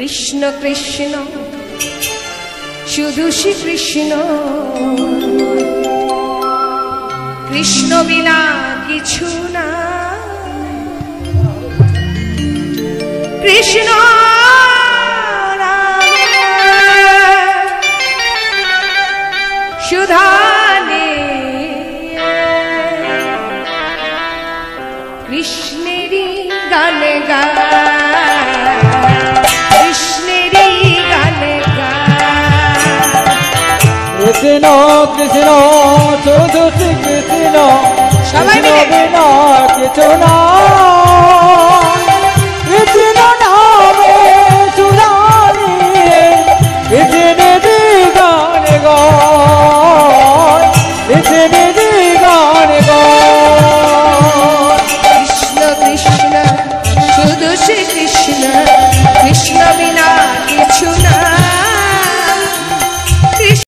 কৃষ্ণ কৃষ্ণ শুধু শ্রী কৃষ্ণ, কৃষ্ণ বিনা কিছু না। কৃষ্ণ সুধানে কৃষ্ণেরই গানে গায়, কৃষ্ণেরই গানে গায়। কৃষ্ণ কৃষ্ণ শুধু শ্রী কৃষ্ণ, সবাই মিলে বিনা কিছু না।